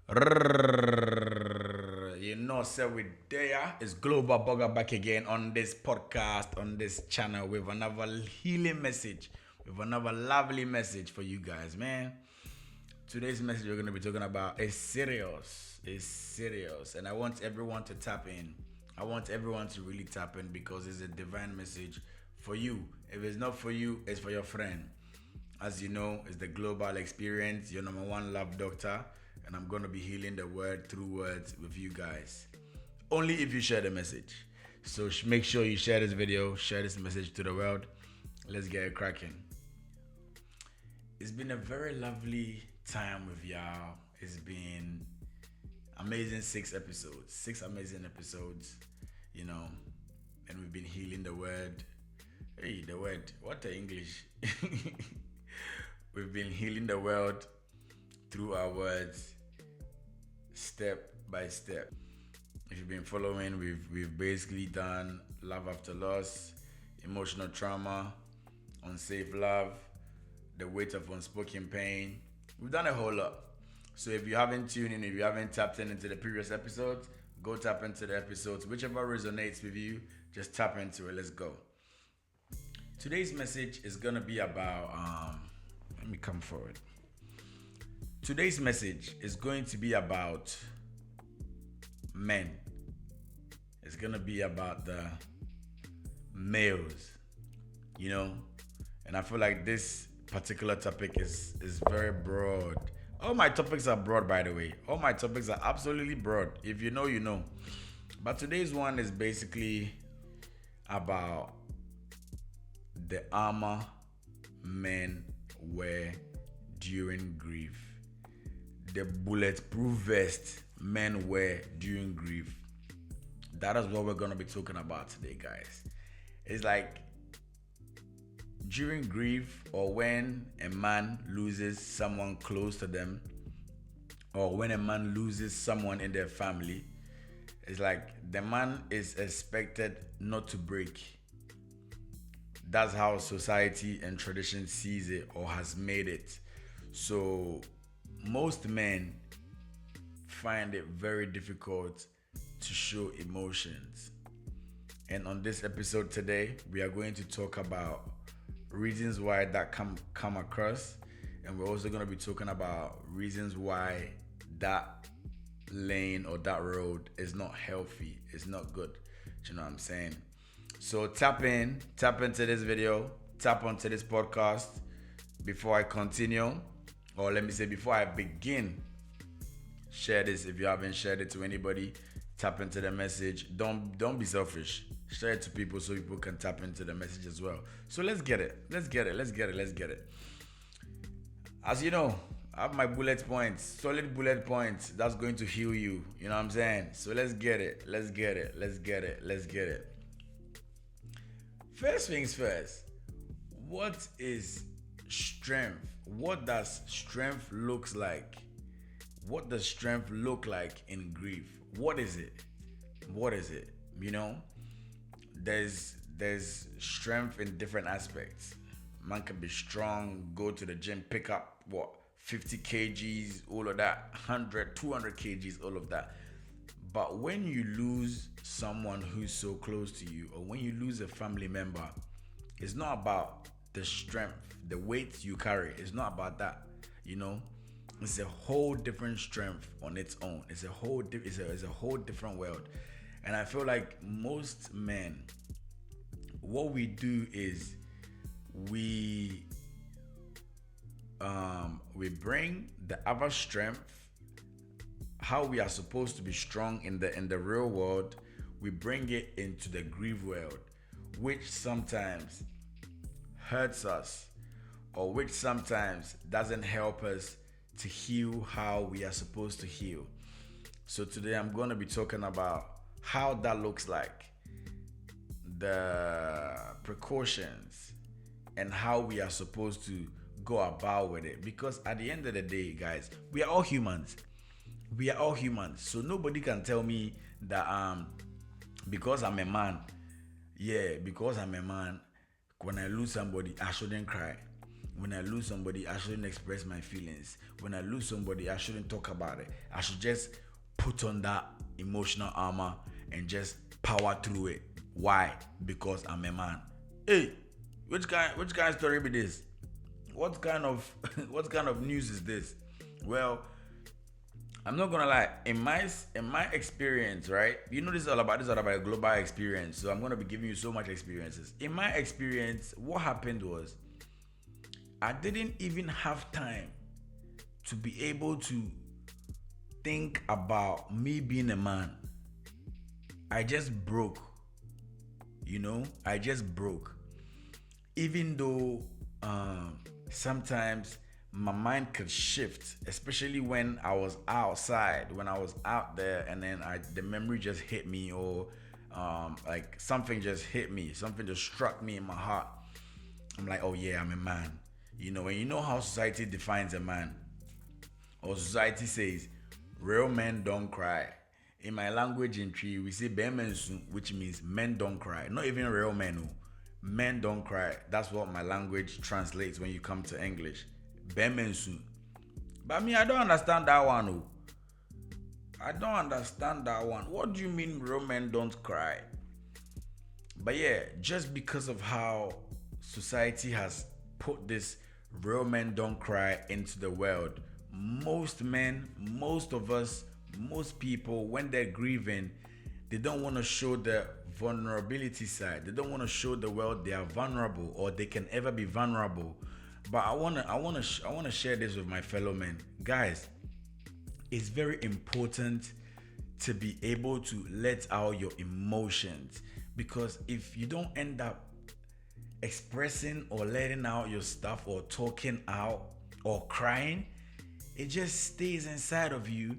You know, sir, we there. It's Global Bugger back again on this podcast, on this channel with another healing message, with another lovely message for you guys, man. Today's message we're going to be talking about is serious. It's serious. And I want everyone to tap in. I want everyone to really tap in because it's a divine message for you. If it's not for you, it's for your friend. As you know, it's the global experience, your number one love doctor, and I'm going to be healing the word through words with you guys. Only if you share the message. So make sure you share this video, share this message to the world. Let's get it cracking. It's been a very lovely time with y'all. It's been amazing six amazing episodes, you know, and we've been healing the word. Hey, the word, what the English? We've been healing the world through our words, step by step. If you've been following, we've basically done love after loss, emotional trauma, unsafe love, the weight of unspoken pain. We've done a whole lot. So if you haven't tuned in, if you haven't tapped into the previous episodes, go tap into the episodes. Whichever resonates with you, just tap into it. Let's go. Today's message is gonna be about let me come forward. Today's message is going to be about men. It's gonna be about the males, you know, and I feel like this particular topic is very broad. All my topics are broad, by the way. All my topics are absolutely broad. If you know, you know. But today's one is basically about the armor men wear during grief. The bulletproof vest men wear during grief. That is what we're going to be talking about today, guys. It's like during grief, or when a man loses someone close to them, or when a man loses someone in their family, it's like the man is expected not to break. That's how society and tradition sees it or has made it. So most men find it very difficult to show emotions. And on this episode today, we are going to talk about reasons why that come across, and we're also going to be talking about reasons why that lane or that road is not healthy, it's not good. Do you know what I'm saying? So tap into this video, tap onto this podcast before I continue, or let me say before I begin. Share this if you haven't shared it to anybody. Tap into the message. Don't be selfish. Share it to people so people can tap into the message as well. So let's get it. As you know, I have my bullet points, solid bullet points that's going to heal you. You know what I'm saying? So let's get it. First things first, what is strength? What does strength looks like? What does strength look like in grief? What is it? You know, there's strength in different aspects. Man can be strong, go to the gym, pick up 50 kgs, all of that, 100, 200 kgs, all of that. But when you lose someone who's so close to you, or when you lose a family member, it's not about the strength, the weight you carry. It's not about that, you know. It's a whole different strength on its own. It's a whole different world. And I feel like most men, what we do is we bring the other strength, how we are supposed to be strong in the real world, we bring it into the grief world, which sometimes hurts us, or which sometimes doesn't help us to heal how we are supposed to heal. So today I'm going to be talking about how that looks like, the precautions, and how we are supposed to go about with it. Because at the end of the day, guys, we are all humans. So nobody can tell me that because I'm a man, when I lose somebody, I shouldn't cry. When I lose somebody, I shouldn't express my feelings. When I lose somebody, I shouldn't talk about it. I should just put on that emotional armor and just power through it. Why? Because I'm a man. Hey, which kind of story be this? What kind of what kind of news is this? Well, I'm not gonna lie. In my experience, right? You know, this is all about a global experience. So I'm gonna be giving you so much experiences. In my experience, what happened was I didn't even have time to be able to think about me being a man. I just broke. I just broke. Even though sometimes my mind could shift, especially when I was outside, when I was out there, and then the memory just hit me, or like something just hit me, something just struck me in my heart. I'm like, oh yeah, I'm a man. And you know how society defines a man, or society says, real men don't cry. In my language in Tree, we say bemensu, which means men don't cry. Not even real men. Oh. Men don't cry. That's what my language translates when you come to English. Bemensu. But me, I don't understand that one. Oh. I don't understand that one. What do you mean real men don't cry? But yeah, just because of how society has put this real men don't cry into the world, most men, most of us, most people, when they're grieving, they don't want to show the vulnerability side. They don't want to show the world they are vulnerable, or they can ever be vulnerable. But I want to share this with my fellow men. Guys, it's very important to be able to let out your emotions, because if you don't end up expressing or letting out your stuff, or talking out, or crying, it just stays inside of you.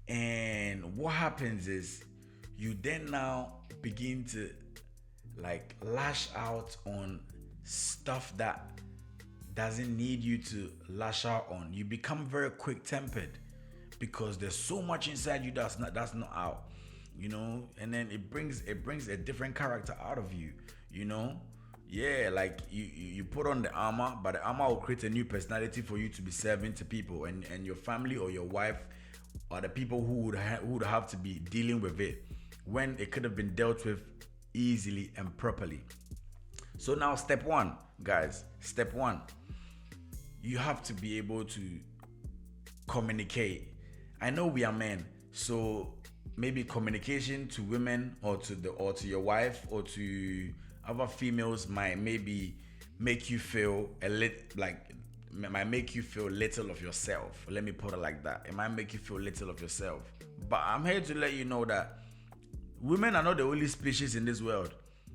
And what happens is you then now begin to like lash out on stuff that doesn't need you to lash out on. You become very quick-tempered because there's so much inside you that's not out, and then it brings a different character out of you. Yeah, like you put on the armor, but the armor will create a new personality for you to be serving to people, and your family or your wife are the people who would have to be dealing with it when it could have been dealt with easily and properly. So now step one, guys, you have to be able to communicate. I know we are men, so maybe communication to women, or to your wife, or to other females might maybe make you feel might make you feel little of yourself. Let me put it like that. It might make you feel little of yourself. But I'm here to let you know that women are not the only species in this world.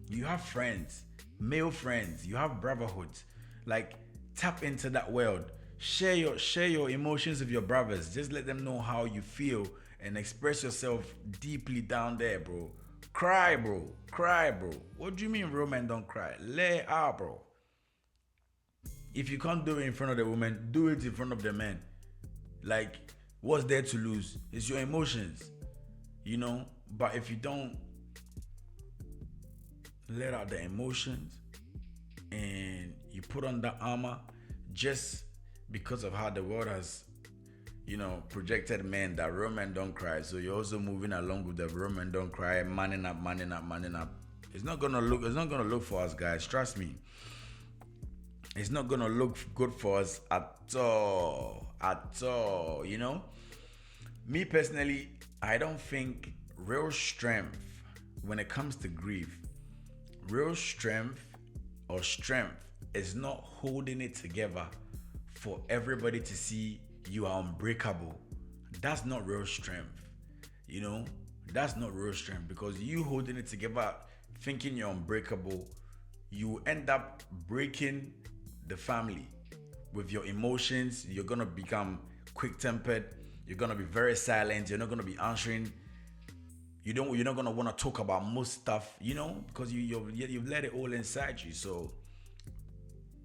You have friends, male friends, you have brotherhoods. Like, tap into that world. Share your emotions with your brothers. Just let them know how you feel and express yourself deeply down there, bro. Cry, bro. What do you mean real men don't cry? Lay out, bro. If you can't do it in front of the woman, do it in front of the men. Like, what's there to lose? It's your emotions, But if you don't let out the emotions and you put on the armor, just because of how the world has, projected men that real men don't cry. So you're also moving along with the real men don't cry, manning up. It's not gonna look for us, guys. Trust me. It's not gonna look good for us at all. Me personally, I don't think real strength, when it comes to grief, real strength is not holding it together for everybody to see you are unbreakable. That's not real strength. That's not real strength, because you holding it together thinking you're unbreakable, you end up breaking the family with your emotions. You're gonna become quick-tempered. You're gonna be very silent. You're not gonna be answering. You're not gonna want to talk about most stuff, because you've let it all inside you. So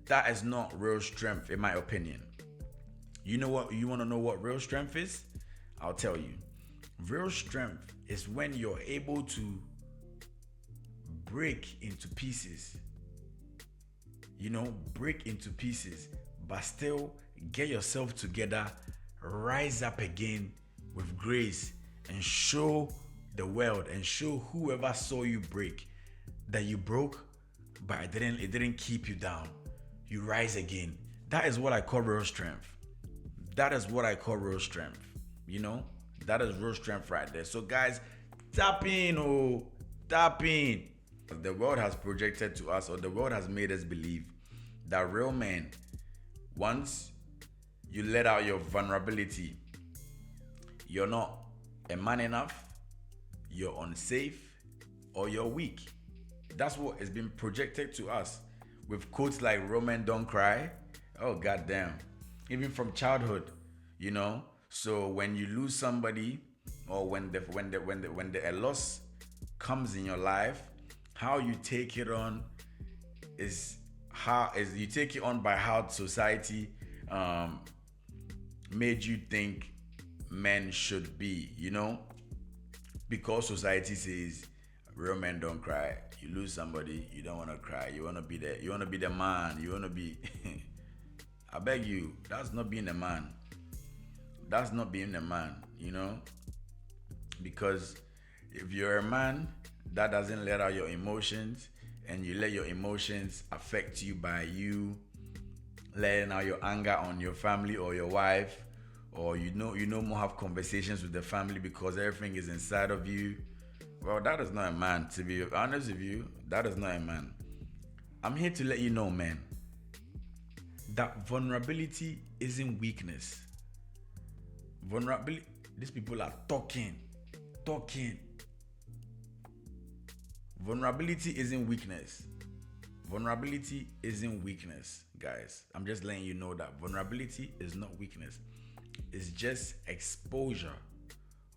that is not real strength, in my opinion. You know what? You want to know what real strength is? I'll tell you. Real strength is when you're able to break into pieces break into pieces, but still get yourself together, rise up again with grace, and show the world and show whoever saw you break that you broke, but it didn't keep you down. You rise again. That is what I call real strength. That is what I call real strength. That is real strength right there. So guys, tap in, tap in. The world has projected to us, or the world has made us believe that real men, once you let out your vulnerability, you're not a man enough, you're unsafe, or you're weak. That's what has been projected to us with quotes like "real men don't cry." Oh goddamn! Even from childhood, So when you lose somebody, or when a loss comes in your life, how you take it on is you take it on by how society made you think men should be, because society says real men don't cry. You lose somebody, you don't want to cry. You want to be the man. You want to be. I beg you, that's not being a man. That's not being a man, because if you're a man that doesn't let out your emotions, and you let your emotions affect you by you letting out your anger on your family or your wife, or more have conversations with the family because everything is inside of you, well, that is not a man. To be honest with you, that is not a man. I'm here to let you know, man, that vulnerability isn't weakness. Vulnerability, these people are talking. Vulnerability isn't weakness. Vulnerability isn't weakness, guys. I'm just letting you know that vulnerability is not weakness. It's just exposure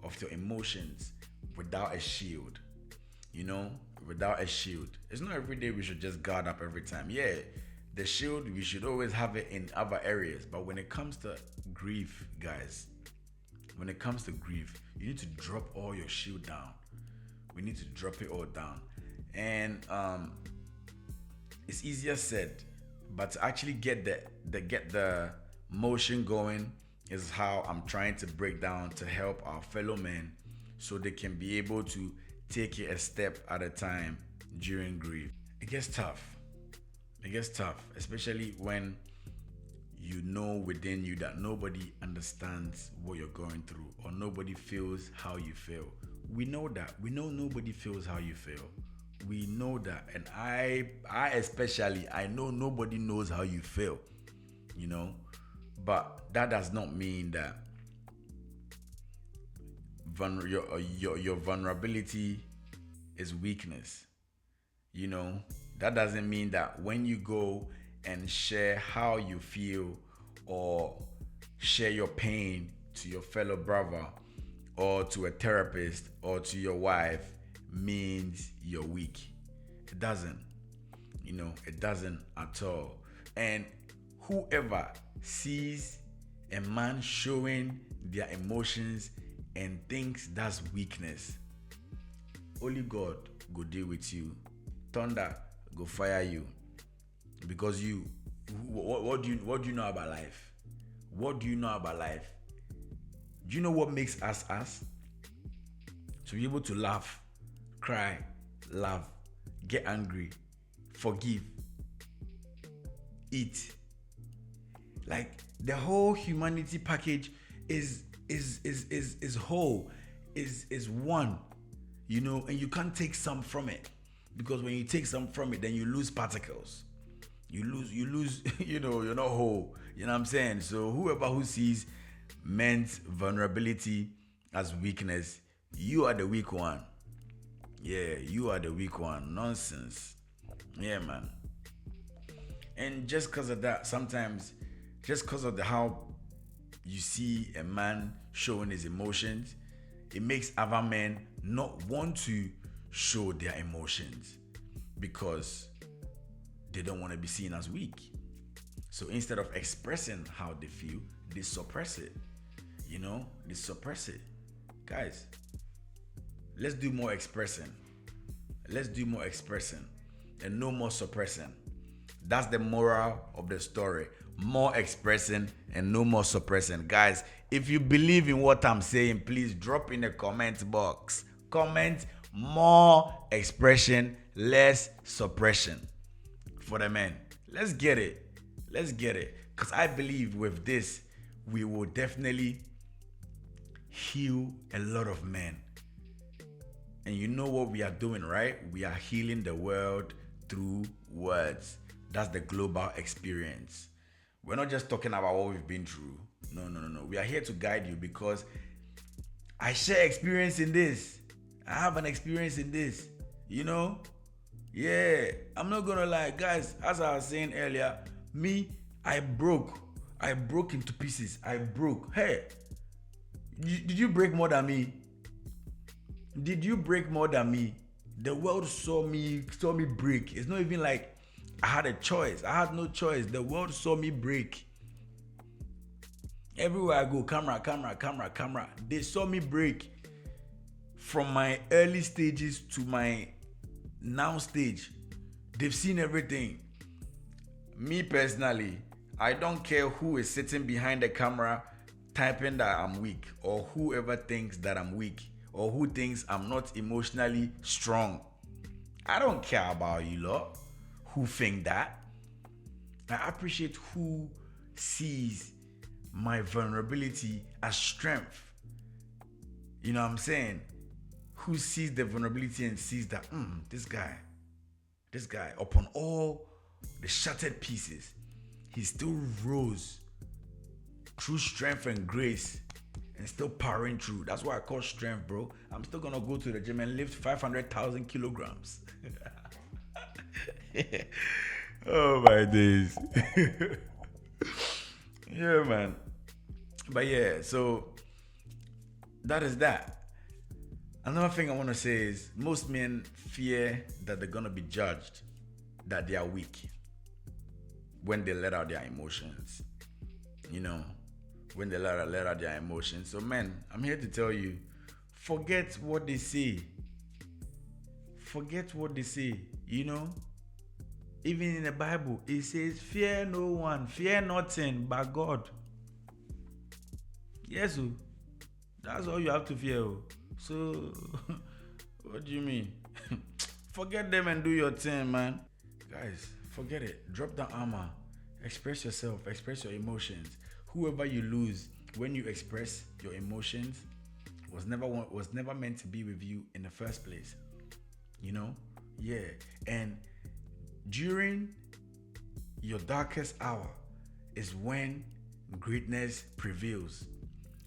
of your emotions without a shield. Without a shield. It's not every day we should just guard up every time. Yeah, the shield, we should always have it in other areas. But when it comes to grief, guys, you need to drop all your shield down. We need to drop it all down. And it's easier said, but to actually get the motion going is how I'm trying to break down to help our fellow men so they can be able to take it a step at a time during grief. It gets tough, especially when you know within you that nobody understands what you're going through, or nobody feels how you feel. We know that. We know nobody feels how you feel. We know that. And I especially, I know nobody knows how you feel, but that does not mean that your vulnerability is weakness. That doesn't mean that when you go and share how you feel or share your pain to your fellow brother or to a therapist or to your wife means you're weak. It doesn't. It doesn't at all. And whoever sees a man showing their emotions and thinks that's weakness, only God go deal with you. Thunder go fire you. Because what do you know about life? What do you know about life? Do you know what makes us us? To be able to laugh, cry, love, get angry, forgive, eat. Like the whole humanity package is whole, is one, and you can't take some from it, because when you take some from it, then you lose particles. You lose, you're not whole. You know what I'm saying? So whoever who sees men's vulnerability as weakness, you are the weak one. Yeah, you are the weak one. Nonsense. Yeah, man. And just because of that, sometimes, just because of how you see a man showing his emotions, it makes other men not want to show their emotions because they don't want to be seen as weak. So instead of expressing how they feel, they suppress it. They suppress it. Guys, let's do more expressing. And no more suppressing. That's the moral of the story. More expressing and no more suppressing. Guys, if you believe in what I'm saying, please drop in the comment box. Comment more expression, less suppression for the men. Let's get it. Let's get it. Because I believe with this, we will definitely heal a lot of men. And you know what we are doing, right? We are healing the world through words. That's the global experience. We're not just talking about what we've been through. No. We are here to guide you because I share experience in this. I have an experience in this. You know? Yeah. I'm not gonna lie, guys. As I was saying earlier, me, I broke. I broke into pieces. I broke. Hey, did you break more than me? Did you break more than me? The world saw me break. It's not even like I had a choice. I had no choice. The world saw me break. Everywhere I go, camera. They saw me break. From my early stages to my now stage. They've seen everything. Me personally, I don't care who is sitting behind the camera typing that I'm weak, or whoever thinks that I'm weak, or who thinks I'm not emotionally strong. I don't care about you lot who think that. I appreciate who sees my vulnerability as strength. You know what I'm saying? Who sees the vulnerability and sees that, this guy, upon all the shattered pieces, he still rose through strength and grace and still powering through. That's why I call strength, bro. I'm still gonna go to the gym and lift 500,000 kilograms. Oh my days. Yeah, man. But yeah, so that is that. Another thing I want to say is most men fear that they're gonna be judged, that they are weak when they let out their emotions. You know, when they let out their emotions. So men, I'm here to tell you, forget what they say. Forget what they say, you know. Even in the Bible, it says, fear no one, fear nothing but God. Yes, that's all you have to fear. So, what do you mean? Forget them and do your thing, man. Guys, forget it. Drop the armor. Express yourself. Express your emotions. Whoever you lose when you express your emotions was never meant to be with you in the first place. You know? Yeah. And during your darkest hour is when greatness prevails.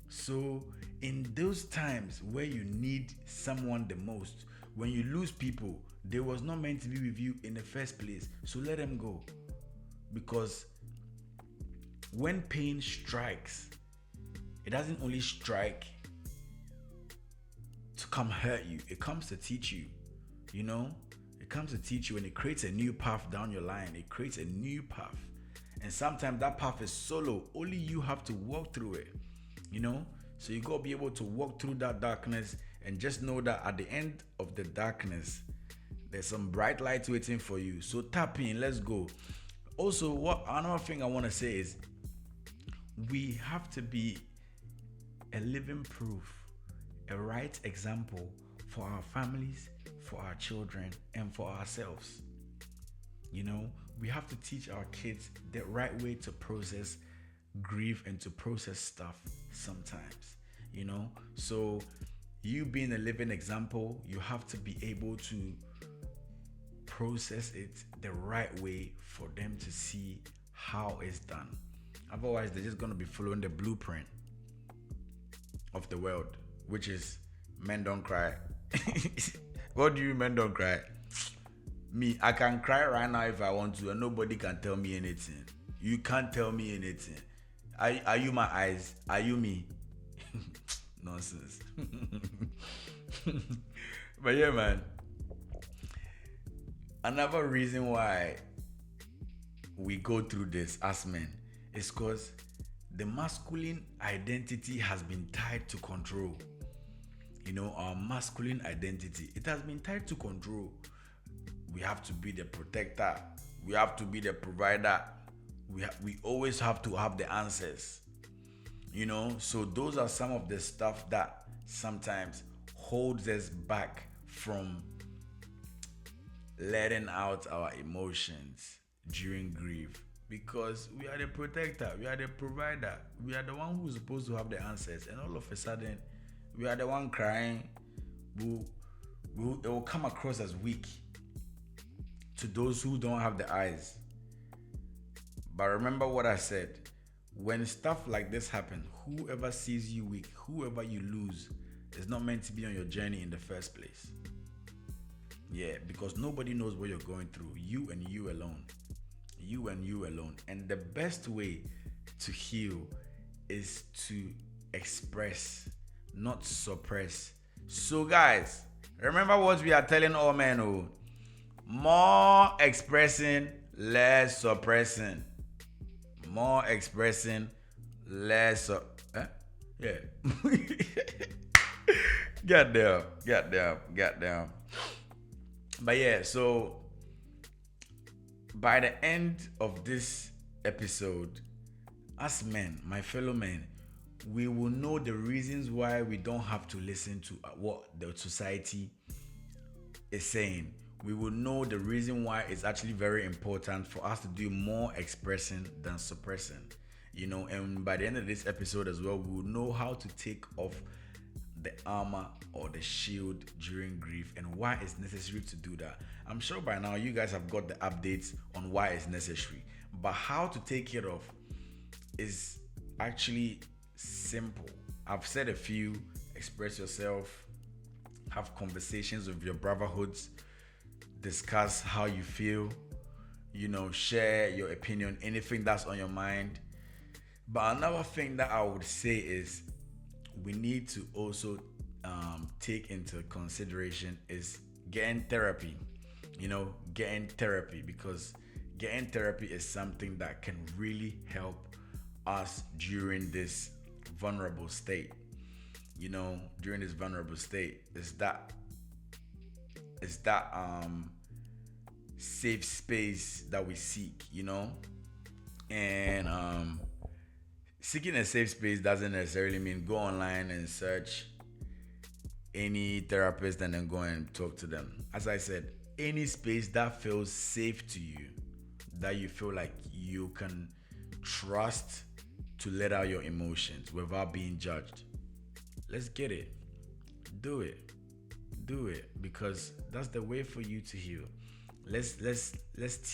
So in those times where you need someone the most, when you lose people, they was not meant to be with you in the first place. So let them go. Because when pain strikes, it doesn't only strike to come hurt you. It comes to teach you, you know? It comes to teach you, and it creates a new path down your line. It creates a new path. And sometimes that path is solo. Only you have to walk through it, you know? So you gotta be able to walk through that darkness and just know that at the end of the darkness, there's some bright light waiting for you. So tap in, let's go. Also, another thing I want to say is we have to be a living proof, a right example for our families, for our children, and for ourselves. You know, we have to teach our kids the right way to process grief and to process stuff sometimes, you know. So you being a living example, you have to be able to process it the right way for them to see how it's done. Otherwise, they're just going to be following the blueprint of the world, which is men don't cry. What do you men don't cry? Me, I can cry right now if I want to, and nobody can tell me anything. You can't tell me anything. Are you my eyes? Are you me? Nonsense. But yeah, man. Another reason why we go through this as men is because the masculine identity has been tied to control. You know, our masculine identity, it has been tied to control. We have to be the protector. We have to be the provider. We always have to have the answers. So those are some of the stuff that sometimes holds us back from letting out our emotions during grief, because we are the protector, we are the provider, we are the one who's supposed to have the answers, and all of a sudden we are the one crying. It will come across as weak to those who don't have the eyes. But remember what I said: when stuff like this happen, whoever sees you weak, whoever you lose, is not meant to be on your journey in the first place. Yeah, because nobody knows what you're going through. You and you alone. You and you alone. And the best way to heal is to express, not suppress. So guys, remember what we are telling all men: more expressing, less suppressing. More expressing, less yeah. Get down. But yeah, so by the end of this episode, as men, my fellow men, we will know the reasons why we don't have to listen to what the society is saying. We will know the reason why it's actually very important for us to do more expressing than suppressing. And by the end of this episode as well, we will know how to take off the armor or the shield during grief and why it's necessary to do that. I'm sure by now you guys have got the updates on why it's necessary, but how to take it off is actually simple. I've said a few: express yourself, have conversations with your brotherhoods, discuss how you feel, share your opinion, anything that's on your mind. But another thing that I would say is we need to also take into consideration is getting therapy. Getting therapy, because getting therapy is something that can really help us during this vulnerable state. During this vulnerable state, is that safe space that we seek, and seeking a safe space doesn't necessarily mean go online and search any therapist and then go and talk to them. As I said, any space that feels safe to you, that you feel like you can trust to let out your emotions without being judged. Let's get it. Do it, because that's the way for you to heal. Let's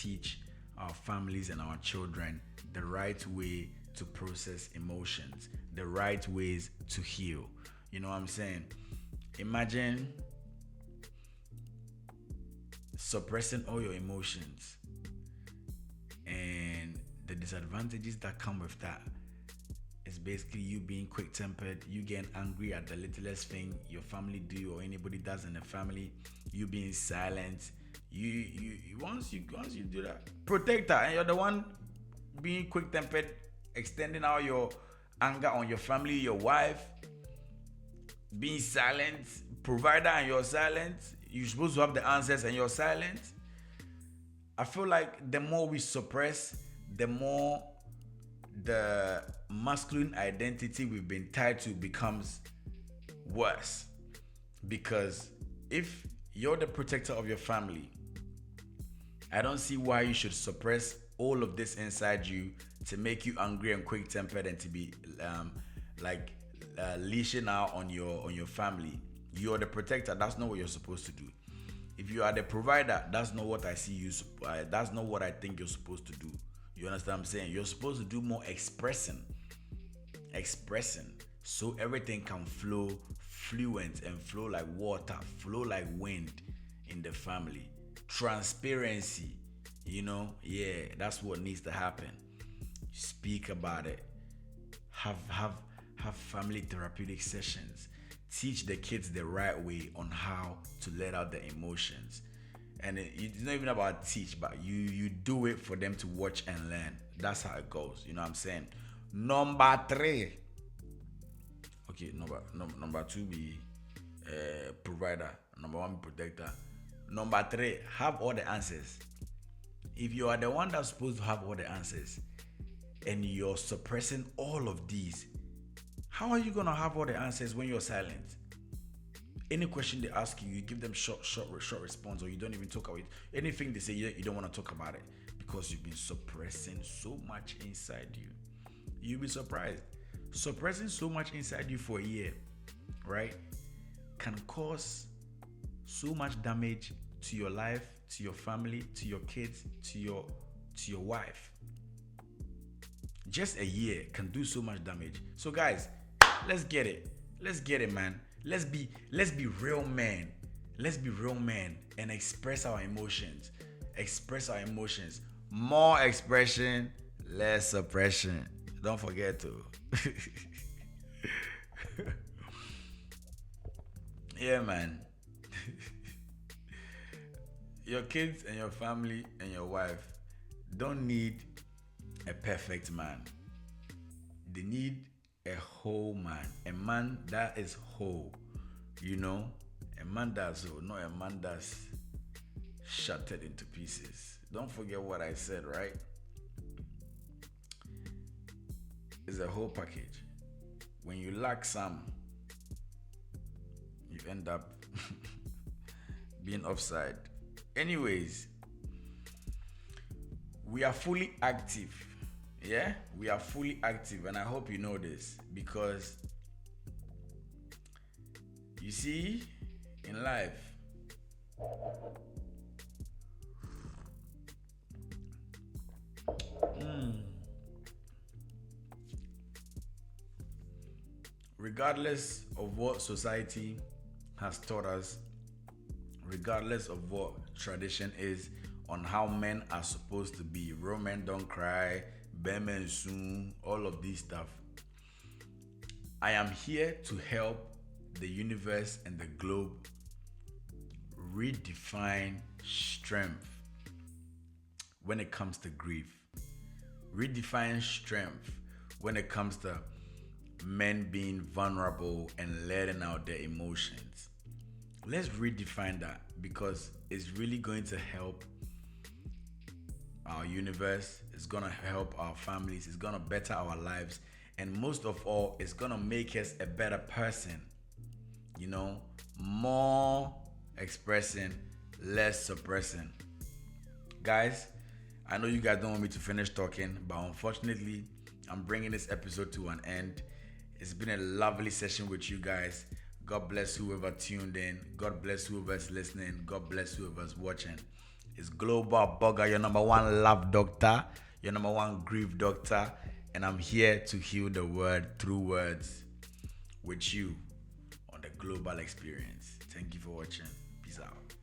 teach our families and our children the right way to process emotions, the right ways to heal. You know what I'm saying? Imagine suppressing all your emotions and the disadvantages that come with that. It's basically you being quick-tempered, you getting angry at the littlest thing your family do or anybody does in the family, you being silent. You once you do that, protector, and you're the one being quick-tempered, extending out your anger on your family, your wife, being silent, provider, and you're silent. You're supposed to have the answers and you're silent. I feel like the more we suppress, the more the masculine identity we've been tied to becomes worse. Because if you're the protector of your family, I don't see why you should suppress all of this inside you to make you angry and quick-tempered and to be leashing out on your family. You're the protector. That's not what you're supposed to do. If you are the provider, that's not what I see you. That's not what I think you're supposed to do. You understand what I'm saying? You're supposed to do more expressing, so everything can flow fluent and flow like water, flow like wind in the family. Transparency, that's what needs to happen. Speak about it. Have family therapeutic sessions. Teach the kids the right way on how to let out their emotions. And it's not even about teach, but you do it for them to watch and learn. That's how it goes. You know what I'm saying? Number 3. Okay, number 2 be provider. Number 1 be protector. Number 3, have all the answers. If you are the one that's supposed to have all the answers and you're suppressing all of these, how are you gonna have all the answers when you're silent? Any question they ask you, you give them short response, or you don't even talk about it. Anything they say, you don't want to talk about it because you've been suppressing so much inside you. You'll be surprised. Suppressing so much inside you for a year, right, can cause so much damage to your life, to your family, to your kids, to your wife. Just a year can do so much damage. So guys, let's get it. Let's get it, man. Let's be real men. Let's be real men and express our emotions. Express our emotions. More expression, less suppression. Don't forget to. Yeah, man. Your kids and your family and your wife don't need a perfect man. They need a whole man. A man that is whole. You know? A man that's whole, not a man that's shattered into pieces. Don't forget what I said, right? It's a whole package. When you lack some, you end up being offside. Anyways, we are fully active. Yeah, we are fully active, and I hope you know this, because you see, in life, regardless of what society has taught us, regardless of what tradition is on how men are supposed to be, real men don't cry, bare men soon, all of this stuff, I am here to help the universe and the globe redefine strength when it comes to grief. Redefine strength when it comes to men being vulnerable and letting out their emotions. Let's redefine that, because it's really going to help our universe, it's gonna help our families, it's gonna better our lives, and most of all, it's gonna make us a better person. You know, more expressing, less suppressing. Guys, I know you guys don't want me to finish talking, but unfortunately, I'm bringing this episode to an end. It's been a lovely session with you guys. God bless whoever tuned in. God bless whoever's listening. God bless whoever's watching. It's Global Burger, your number one love doctor, your number one grief doctor, and I'm here to heal the world through words with you on the global experience. Thank you for watching. Peace out.